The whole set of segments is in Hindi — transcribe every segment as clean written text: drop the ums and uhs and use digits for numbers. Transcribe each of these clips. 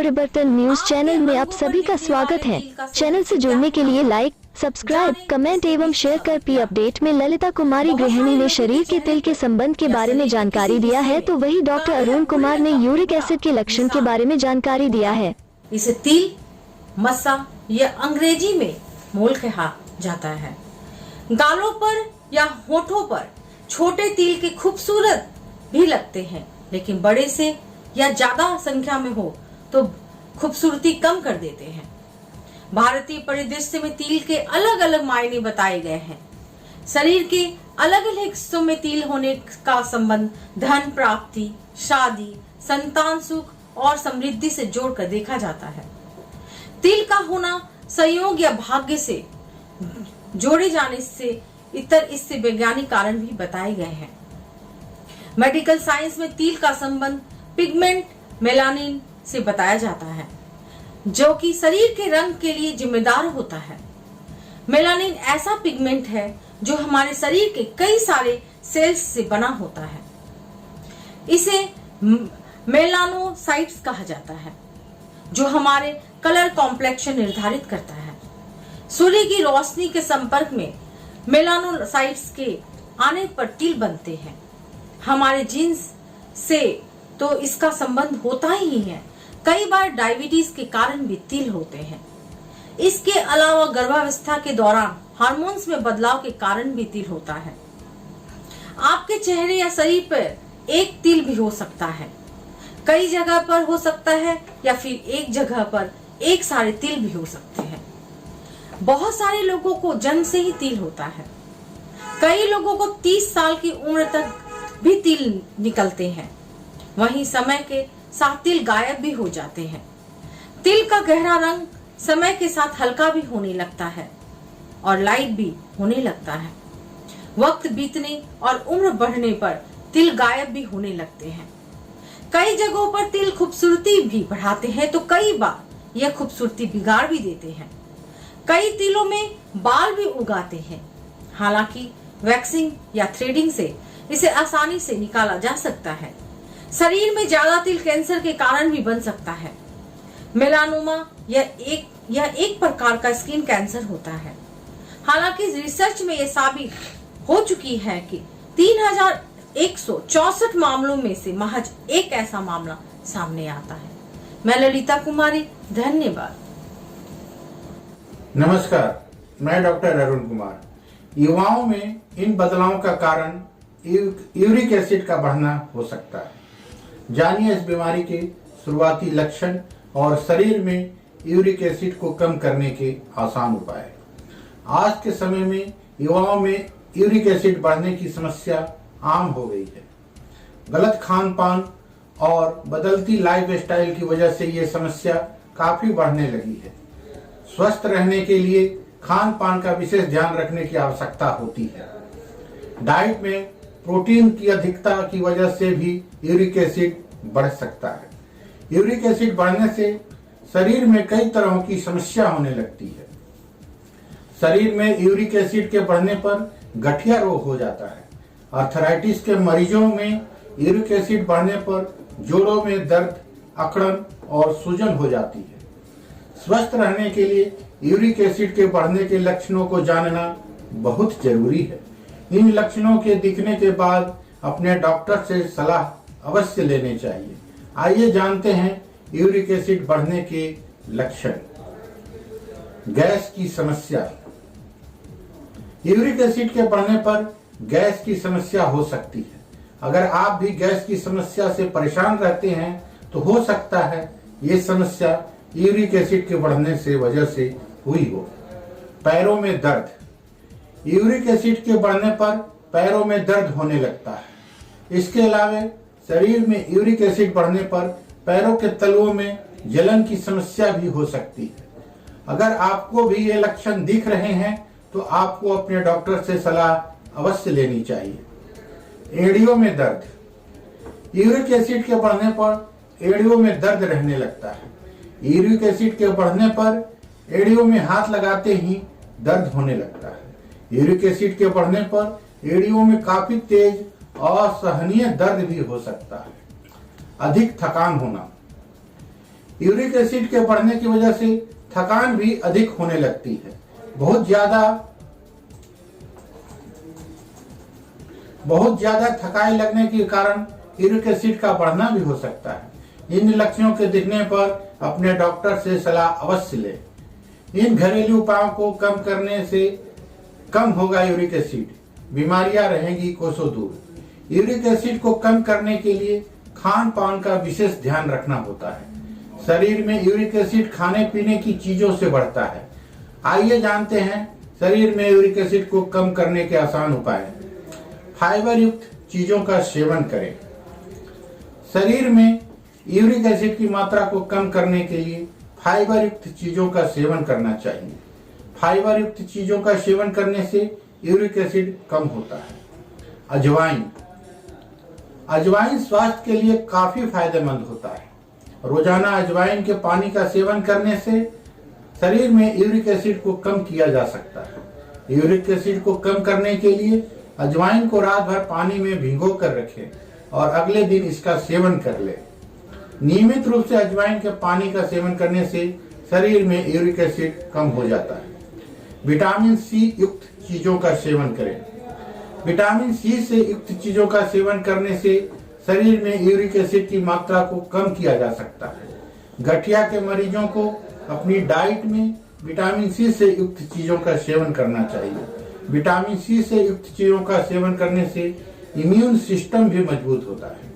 परिवर्तन न्यूज चैनल में आप सभी का स्वागत है। चैनल से जुड़ने के लिए लाइक, सब्सक्राइब, कमेंट एवं शेयर कर पी अपडेट में ललिता कुमारी गृहिणी ने शरीर के तिल के संबंध के बारे में जानकारी दिया है, तो वही डॉक्टर अरुण कुमार ने यूरिक एसिड के लक्षण के बारे में जानकारी दिया है। इसे तिल, मस्सा या अंग्रेजी में मोल कहा जाता है। गालों पर या होठों पर छोटे तिल के खूबसूरत भी लगते हैं, लेकिन बड़े से या ज्यादा संख्या में हो तो खूबसूरती कम कर देते हैं। भारतीय परिदृश्य में तिल के अलग अलग मायने बताए गए हैं। शरीर के अलग अलग हिस्सों में तिल होने का संबंध धन प्राप्ति, शादी, संतान सुख और समृद्धि से जोड़कर देखा जाता है। तिल का होना संयोग या भाग्य से जोड़े जाने से इतर इससे वैज्ञानिक कारण भी बताए गए हैं। मेडिकल साइंस में तिल का संबंध पिगमेंट मेलानिन से बताया जाता है, जो कि शरीर के रंग के लिए जिम्मेदार होता है। मेलानिन ऐसा पिगमेंट है जो हमारे शरीर के कई सारे सेल्स से बना होता है। इसे मेलानोसाइट्स कहा जाता है, जो हमारे कलर कॉम्प्लेक्शन निर्धारित करता है। सूर्य की रोशनी के संपर्क में मेलानोसाइट्स के आने पर तिल बनते हैं। हमारे जीन्स से तो इसका संबंध होता ही है। कई बार डायबिटीज के कारण भी तिल होते हैं। इसके अलावा गर्भावस्था के दौरान हार्मोन्स में बदलाव के कारण भी तिल होता है। आपके चेहरे या शरीर पर एक तिल भी हो सकता है, कई जगह पर हो सकता है, या फिर एक जगह पर एक सारे तिल भी हो सकते हैं। बहुत सारे लोगों को जन्म से ही तिल होता है। कई लोगों को 30 साल की उम्र तक भी तिल निकलते हैं। वहीं समय के साथ तिल गायब भी हो जाते हैं। तिल का गहरा रंग समय के साथ हल्का भी होने लगता है और लाइट भी होने लगता है। वक्त बीतने और उम्र बढ़ने पर तिल गायब भी होने लगते हैं। कई जगहों पर तिल खूबसूरती भी बढ़ाते हैं, तो कई बार यह खूबसूरती बिगाड़ भी देते हैं। कई तिलों में बाल भी उगाते हैं। हालांकि वैक्सिंग या थ्रेडिंग से इसे आसानी से निकाला जा सकता है। शरीर में ज्यादा तिल कैंसर के कारण भी बन सकता है। मेलानोमा यह एक प्रकार का स्किन कैंसर होता है। हालांकि रिसर्च में यह साबित हो चुकी है कि 3164 मामलों में से महज एक ऐसा मामला सामने आता है। मैं ललिता कुमारी, धन्यवाद। नमस्कार, मैं डॉक्टर अरुण कुमार। युवाओं में इन बदलावों का कारण यूरिक एसिड का बढ़ना हो सकता है। जानिए इस बीमारी के शुरुआती लक्षण और शरीर में यूरिक एसिड को कम करने के आसान उपाय। आज के समय में युवाओं में यूरिक एसिड बढ़ने की समस्या आम हो गई है। गलत खान पान और बदलती लाइफ स्टाइल की वजह से ये समस्या काफी बढ़ने लगी है। स्वस्थ रहने के लिए खान पान का विशेष ध्यान रखने की आवश्यकता होती है। डाइट में प्रोटीन की अधिकता की वजह से भी यूरिक एसिड बढ़ सकता है। यूरिक एसिड बढ़ने से शरीर में कई तरह की समस्या होने लगती है। शरीर में यूरिक एसिड के बढ़ने पर गठिया रोग हो जाता है। आर्थराइटिस के मरीजों में यूरिक एसिड बढ़ने पर जोड़ों में दर्द, अकड़न और सूजन हो जाती है। स्वस्थ रहने के लिए यूरिक एसिड के बढ़ने के लक्षणों को जानना बहुत जरूरी है। इन लक्षणों के दिखने के बाद अपने डॉक्टर से सलाह अवश्य लेनी चाहिए। आइए जानते हैं यूरिक एसिड बढ़ने के लक्षण। गैस की समस्या। यूरिक एसिड के बढ़ने पर गैस की समस्या हो सकती है। अगर आप भी गैस की समस्या से परेशान रहते हैं तो हो सकता है ये समस्या यूरिक एसिड के बढ़ने से वजह से हुई हो। पैरों में दर्द। यूरिक एसिड के बढ़ने पर पैरों में दर्द होने लगता है। इसके अलावा शरीर में यूरिक एसिड बढ़ने पर पैरों के तलुओं में जलन की समस्या भी हो सकती है। अगर आपको भी ये लक्षण दिख रहे हैं तो आपको अपने डॉक्टर से सलाह अवश्य लेनी चाहिए। एड़ियों में दर्द। यूरिक एसिड के बढ़ने पर एड़ियों में दर्द रहने लगता है। यूरिक एसिड के बढ़ने पर एड़ियों में हाथ लगाते ही दर्द होने लगता है। यूरिक एसिड के बढ़ने पर एड़ियों में काफी तेज असहनीय दर्द भी हो सकता है। अधिक थकान होना। यूरिक एसिड के बढ़ने की वजह से थकान भी अधिक होने लगती है। बहुत ज्यादा थकाई लगने के कारण यूरिक एसिड का बढ़ना भी हो सकता है। इन लक्षणों के दिखने पर अपने डॉक्टर से सलाह अवश्य लें। इन घरेलू उपायों को कम करने से कम होगा यूरिक एसिड, बीमारियां रहेंगी कोसों दूर। यूरिक एसिड को कम करने के लिए खान पान का विशेष ध्यान रखना होता है। शरीर में यूरिक एसिड खाने पीने की चीजों से बढ़ता है। आइए जानते हैं शरीर में यूरिक एसिड को कम करने के आसान उपाय। फाइबर युक्त चीजों का सेवन करें। शरीर में यूरिक एसिड की मात्रा को कम करने के लिए फाइबर युक्त चीजों का सेवन करना चाहिए। फाइबर युक्त चीजों का सेवन करने से यूरिक एसिड कम होता है। अजवाइन स्वास्थ्य के लिए काफी फायदेमंद होता है। रोजाना अजवाइन के पानी का सेवन करने से शरीर में यूरिक एसिड को कम किया जा सकता है। यूरिक एसिड को कम करने के लिए अजवाइन को रात भर पानी में भिगो कर रखें और अगले दिन इसका सेवन कर लें। नियमित रूप से अजवाइन के पानी का सेवन करने से शरीर में यूरिक एसिड कम हो जाता है। विटामिन सी युक्त चीजों का सेवन करें। विटामिन सी से युक्त चीजों का सेवन करने से शरीर में यूरिक एसिड की मात्रा को कम किया जा सकता है। गठिया के मरीजों को अपनी डाइट में विटामिन सी से युक्त चीजों का सेवन करना चाहिए। विटामिन सी से युक्त चीजों का सेवन करने से इम्यून सिस्टम भी मजबूत होता है।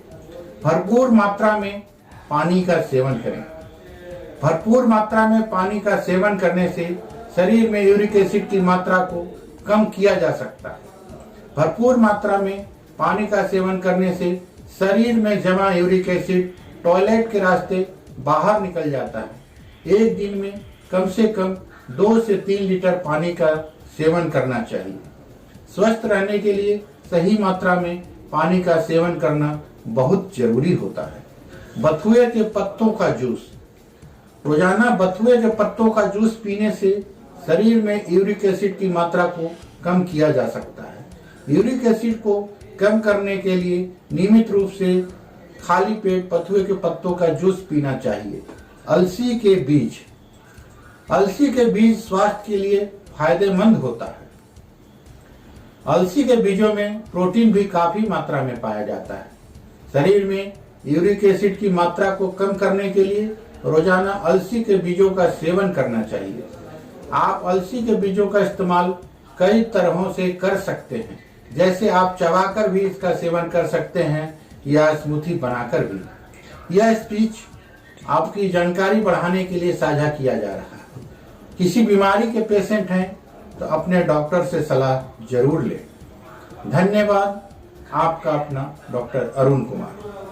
भरपूर मात्रा में पानी का सेवन करें। भरपूर मात्रा में पानी का सेवन करने से शरीर में यूरिक एसिड की मात्रा को कम किया जा सकता है। भरपूर मात्रा में पानी का सेवन करने से शरीर में जमा यूरिक एसिड टॉयलेट के रास्ते बाहर निकल जाता है। एक दिन में कम से कम 2 से 3 लीटर पानी का सेवन करना चाहिए। स्वस्थ रहने के लिए सही मात्रा में पानी का सेवन करना बहुत जरूरी होता है। बथुए के पत्तों का जूस। रोजाना बथुए के पत्तों का जूस पीने से शरीर में यूरिक एसिड की मात्रा को कम किया जा सकता है। यूरिक एसिड को कम करने के लिए नियमित रूप से खाली पेट बथुए के पत्तों का जूस पीना चाहिए। अलसी के बीज स्वास्थ्य के लिए फायदेमंद होता है। अलसी के बीजों में प्रोटीन भी काफी मात्रा में पाया जाता है। शरीर में यूरिक एसिड की मात्रा को कम करने के लिए रोजाना अलसी के बीजों का सेवन करना चाहिए। आप अलसी के बीजों का इस्तेमाल कई तरहों से कर सकते हैं, जैसे आप चबाकर भी इसका सेवन कर सकते हैं या स्मूथी बनाकर भी। यह स्पीच आपकी जानकारी बढ़ाने के लिए साझा किया जा रहा है। किसी बीमारी के पेशेंट हैं तो अपने डॉक्टर से सलाह जरूर लें। धन्यवाद। आपका अपना डॉक्टर अरुण कुमार।